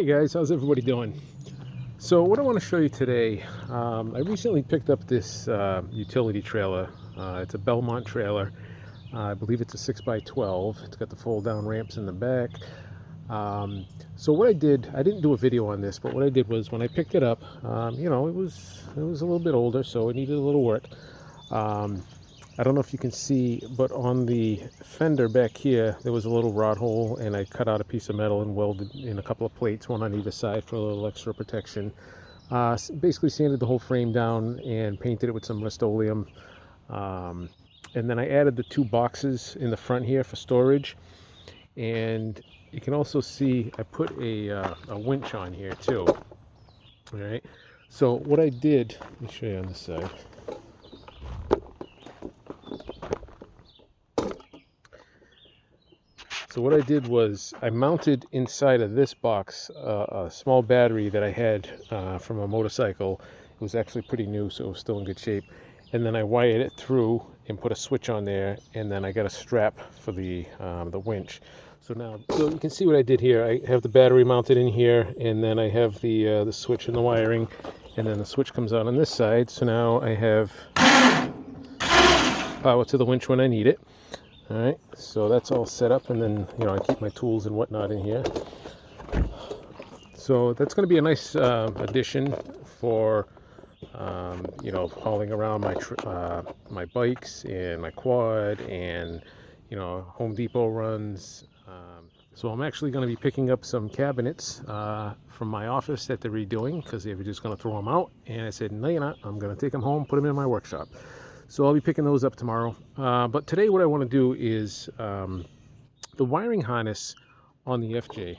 guys, how's everybody doing? So what I want to show you today, I recently picked up this utility trailer. It's a Belmont trailer. I believe it's a 6x12. It's got the fold down ramps in the back. So what I didn't do a video on this, but what I did was when I picked it up, it was a little bit older, so it needed a little work. I don't know if you can see, but on the fender back here, there was a little rod hole, and I cut out a piece of metal and welded in a couple of plates, one on either side for a little extra protection. Basically sanded the whole frame down and painted it with some Rust-Oleum. And then I added the two boxes in the front here for storage. And you can also see I put a winch on here too. All right. So what I did, let me show you on this side. So what I did was I mounted inside of this box a small battery that I had from a motorcycle. It was actually pretty new, so it was still in good shape. And then I wired it through and put a switch on there, and then I got a strap for the winch. So you can see what I did here. I have the battery mounted in here, and then I have the switch and the wiring, and then the switch comes out on this side. So now I have power to the winch when I need it. All right, so that's all set up, and then I keep my tools and whatnot in here. So that's going to be a nice addition for hauling around my bikes and my quad and Home Depot runs. So I'm actually going to be picking up some cabinets from my office that they're redoing because they were just going to throw them out, and I said, no, you're not. I'm going to take them home, put them in my workshop. So I'll be picking those up tomorrow. But today what I want to do is the wiring harness on the FJ.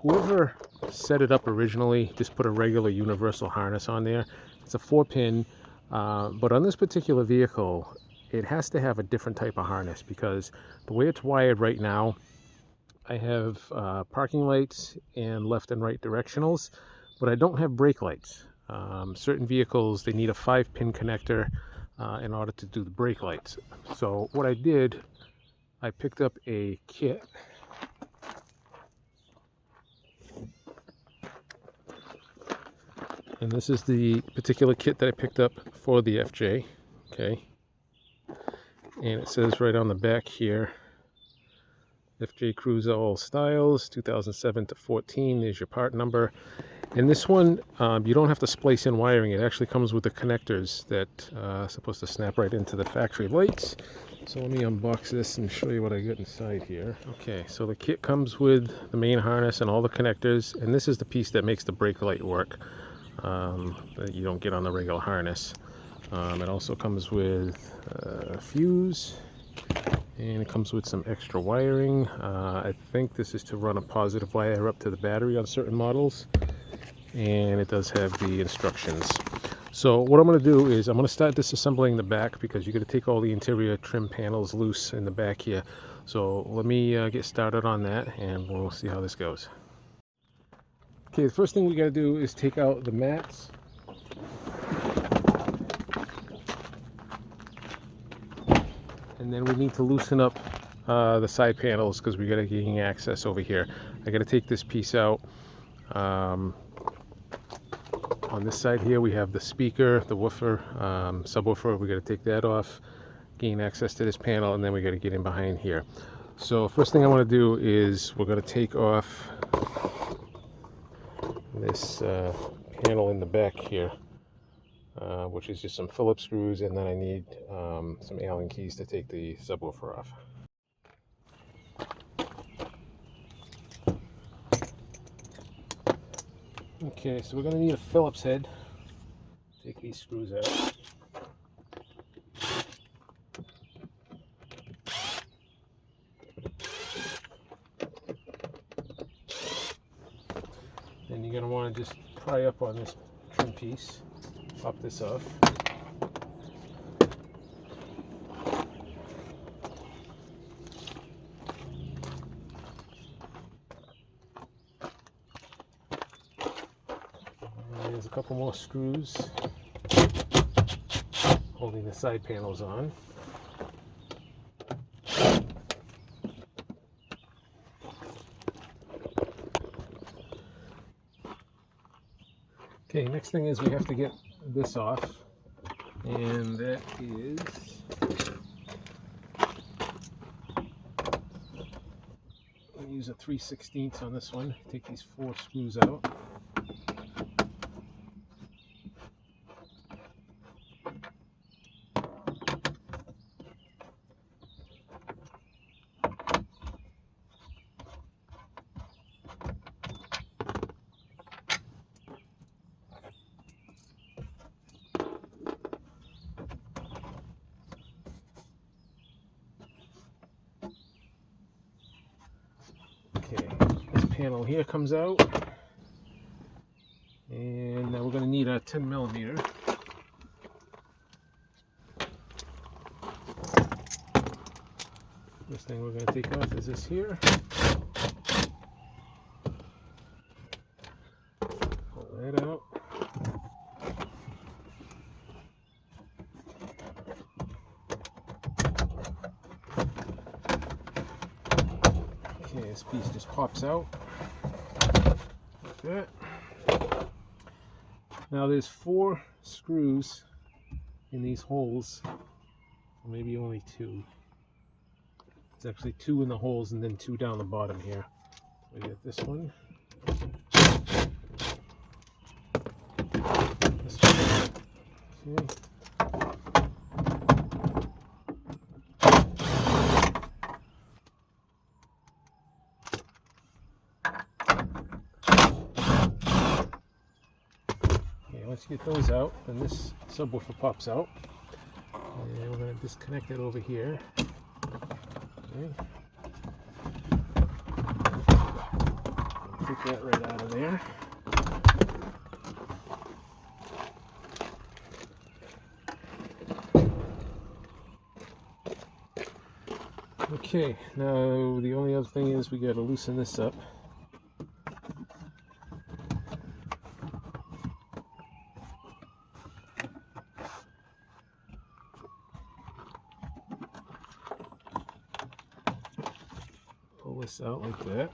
Whoever set it up originally just put a regular universal harness on there. It's a 4-pin, but on this particular vehicle, it has to have a different type of harness because the way it's wired right now, I have parking lights and left and right directionals, but I don't have brake lights. Certain vehicles, they need a 5-pin connector in order to do the brake lights. So what I did, I picked up a kit. And this is the particular kit that I picked up for the FJ. Okay. And it says right on the back here, FJ Cruiser All Styles, 2007 to 14. There's your part number. And this one, you don't have to splice in wiring. It actually comes with the connectors that are supposed to snap right into the factory lights. So let me unbox this and show you what I got inside here. Okay, so the kit comes with the main harness and all the connectors. And this is the piece that makes the brake light work that you don't get on the regular harness. It also comes with a fuse. And it comes with some extra wiring. I think this is to run a positive wire up to the battery on certain models. And it does have the instructions. So what I'm going to do is I'm going to start disassembling the back because you're going to take all the interior trim panels loose in the back here. So let me get started on that and we'll see how this goes. Okay, the first thing we got to do is take out the mats. And then we need to loosen up the side panels because we got to gain access over here. I got to take this piece out. On this side here we have the speaker, the woofer, subwoofer. We got to take that off, gain access to this panel, and then we got to get in behind here. So first thing I want to do is we're going to take off this panel in the back here. Which is just some Phillips screws, and then I need some Allen keys to take the subwoofer off. Okay, so we're going to need a Phillips head. Take these screws out. Then you're going to want to just pry up on this trim piece. Pop this off. And there's a couple more screws holding the side panels on. Okay, next thing is we have to get this off, and that is I'll use a 3/16 on this one. Take these 4 screws out. Okay, this panel here comes out, and now we're going to need a 10mm. First thing we're going to take off is this here. Pull that out. Okay, this piece just pops out like that. Now there's 4 screws in these holes, or maybe only 2. There's actually 2 in the holes and then 2 down the bottom here. We get this one. This one. Okay. Once you get those out, then this subwoofer pops out, and we're going to disconnect it over here. Okay. Take that right out of there. Okay, now the only other thing is we got to loosen this up. Pull this out like that.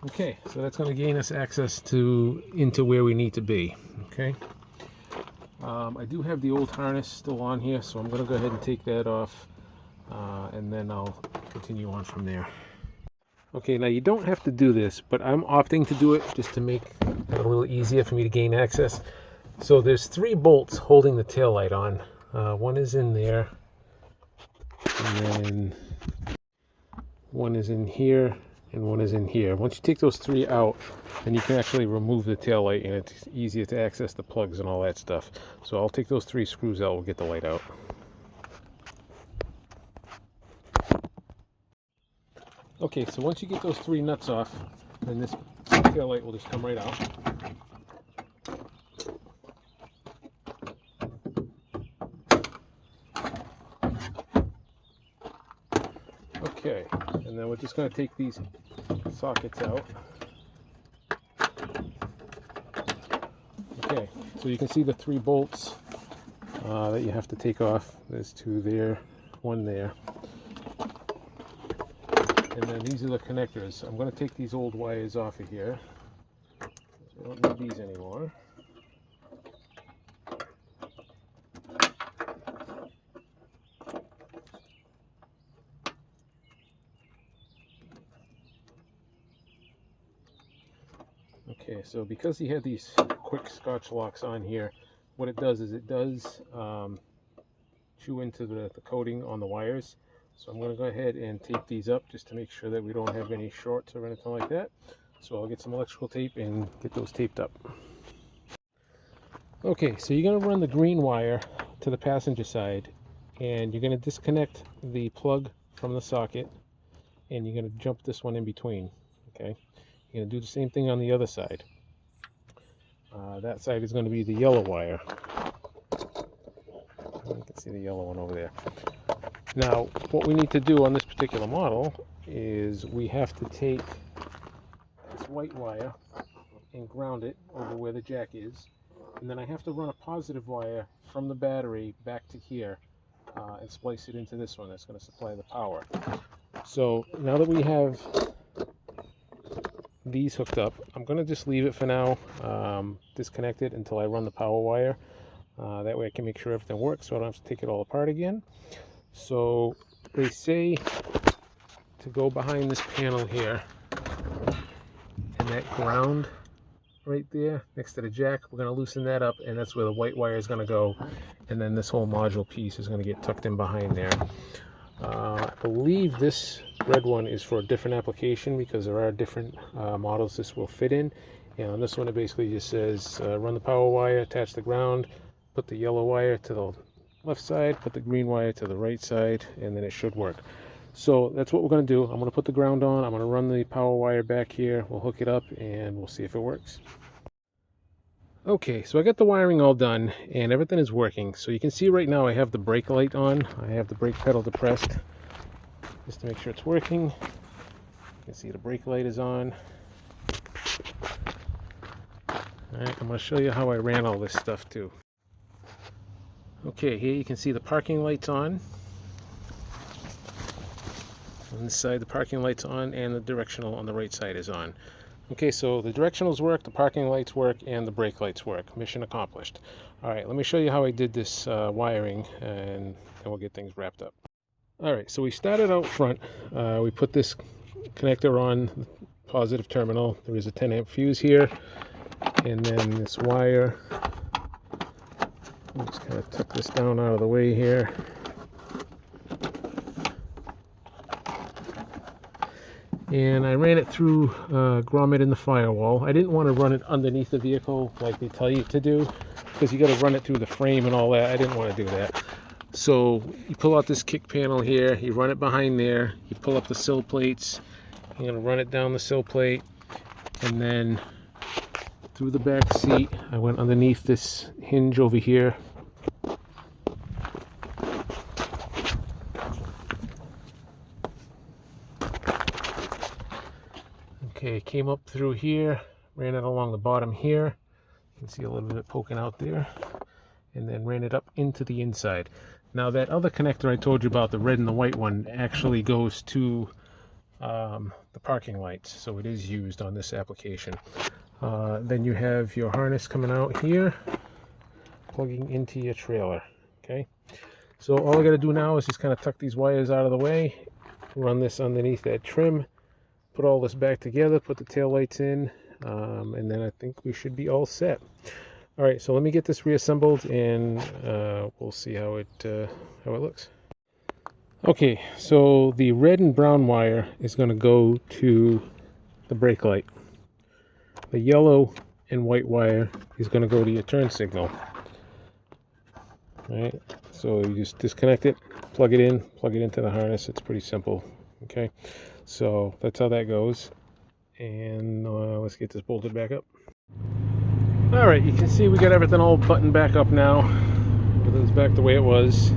Okay, so that's going to gain us access into where we need to be. Okay. I do have the old harness still on here, so I'm going to go ahead and take that off, and then I'll continue on from there. Okay, now you don't have to do this, but I'm opting to do it just to make it a little easier for me to gain access. So there's 3 bolts holding the taillight on. One is in there, and then one is in here, and one is in here. Once you take those 3 out, then you can actually remove the taillight, and it's easier to access the plugs and all that stuff. So I'll take those 3 screws out, we'll get the light out. Okay, so once you get those 3 nuts off, then this taillight will just come right out. Okay, and then we're just going to take these sockets out. Okay, so you can see the 3 bolts that you have to take off. There's 2 there, 1 there. And then these are the connectors. I'm going to take these old wires off of here. I don't need these anymore. Okay, so because he had these quick Scotch locks on here, what it does is it does chew into the coating on the wires. So I'm going to go ahead and tape these up just to make sure that we don't have any shorts or anything like that. So I'll get some electrical tape and get those taped up. Okay, so you're going to run the green wire to the passenger side, and you're going to disconnect the plug from the socket, and you're going to jump this one in between. Okay, you're going to do the same thing on the other side. That side is going to be the yellow wire. You can see the yellow one over there. Now, what we need to do on this particular model is we have to take this white wire and ground it over where the jack is, and then I have to run a positive wire from the battery back to here and splice it into this one that's going to supply the power. So now that we have these hooked up, I'm going to just leave it for now, disconnect it until I run the power wire. That way I can make sure everything works so I don't have to take it all apart again. So they say to go behind this panel here, and that ground right there next to the jack, we're going to loosen that up, and that's where the white wire is going to go, and then this whole module piece is going to get tucked in behind there. I believe this red one is for a different application because there are different models this will fit in, and on this one it basically just says run the power wire, attach the ground, put the yellow wire to the left side, put the green wire to the right side, and then it should work. So that's what we're going to do. I'm going to put the ground on, I'm going to run the power wire back here, we'll hook it up, and we'll see if it works. Okay, so I got the wiring all done and everything is working. So you can see right now I have the brake light on. I have the brake pedal depressed just to make sure it's working. You can see the brake light is on. Alright, I'm going to show you how I ran all this stuff too. Okay, here you can see the parking lights on. On this side the parking light's on and the directional on the right side is on. Okay, so the directionals work, the parking lights work, and the brake lights work. Mission accomplished. Alright, let me show you how I did this wiring, and then we'll get things wrapped up. Alright, so we started out front. We put this connector on the positive terminal. There is a 10 amp fuse here, and then this wire. I'll just kind of tuck this down out of the way here. And I ran it through grommet in the firewall. I didn't want to run it underneath the vehicle like they tell you to do, because you got to run it through the frame and all that. I didn't want to do that. So you pull out this kick panel here, you run it behind there, you pull up the sill plates, you're going to run it down the sill plate, and then through the back seat, I went underneath this hinge over here. Okay, came up through here, ran it along the bottom here. You can see a little bit poking out there. And then ran it up into the inside. Now that other connector I told you about, the red and the white one, actually goes to the parking lights. So it is used on this application. Then you have your harness coming out here, plugging into your trailer. Okay, so all I got to do now is just kind of tuck these wires out of the way, run this underneath that trim, put all this back together, put the tail lights in, and then I think we should be all set. All right, so let me get this reassembled, and we'll see how it looks. Okay, so the red and brown wire is going to go to the brake light. The yellow and white wire is going to go to your turn signal. All right, so you just disconnect it, plug it into the harness. It's pretty simple. Okay, so that's how that goes. And let's get this bolted back up. All right, you can see we got everything all buttoned back up now. Everything's back the way it was.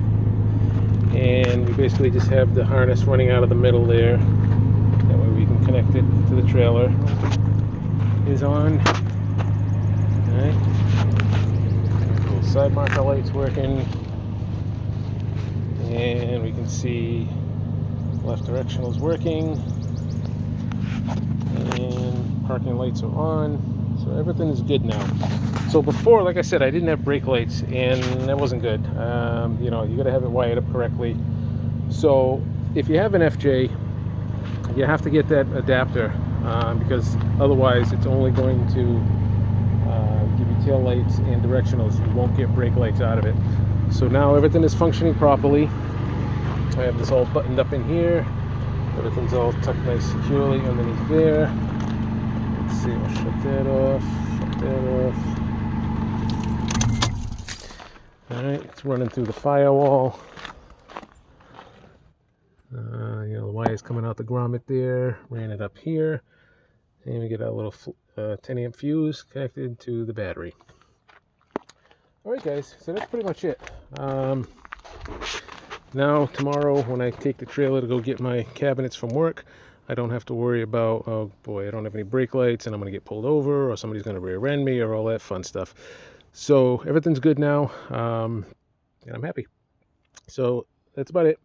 And we basically just have the harness running out of the middle there. That way we can connect it to the trailer. Is on. All right. Little side marker lights working. And we can see left directional is working. And parking lights are on. So everything is good now. So before, like I said, I didn't have brake lights, and that wasn't good. You know, you got to have it wired up correctly. So if you have an FJ, you have to get that adapter, because otherwise it's only going to give you tail lights and directionals. You won't get brake lights out of it. So now everything is functioning properly. I have this all buttoned up in here. Everything's all tucked nice securely underneath there. Let's see, I'll shut that off, shut that off. Alright, it's running through the firewall. You know, the wire's coming out the grommet there, ran it up here, and we get our little 10 amp fuse connected to the battery. Alright guys, so that's pretty much it. Now tomorrow when I take the trailer to go get my cabinets from work, I don't have to worry about, oh boy, I don't have any brake lights and I'm going to get pulled over, or somebody's going to rear end me, or all that fun stuff. So everything's good now, and I'm happy. So that's about it.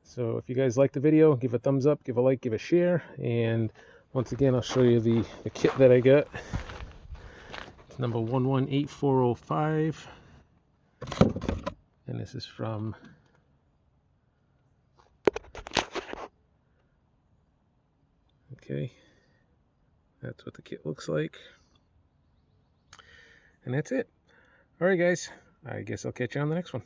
So if you guys like the video, give a thumbs up, give a like, give a share, and once again I'll show you the kit that I got. It's number 118405, and this is from okay, that's what the kit looks like, and that's it. All right guys, I guess I'll catch you on the next one.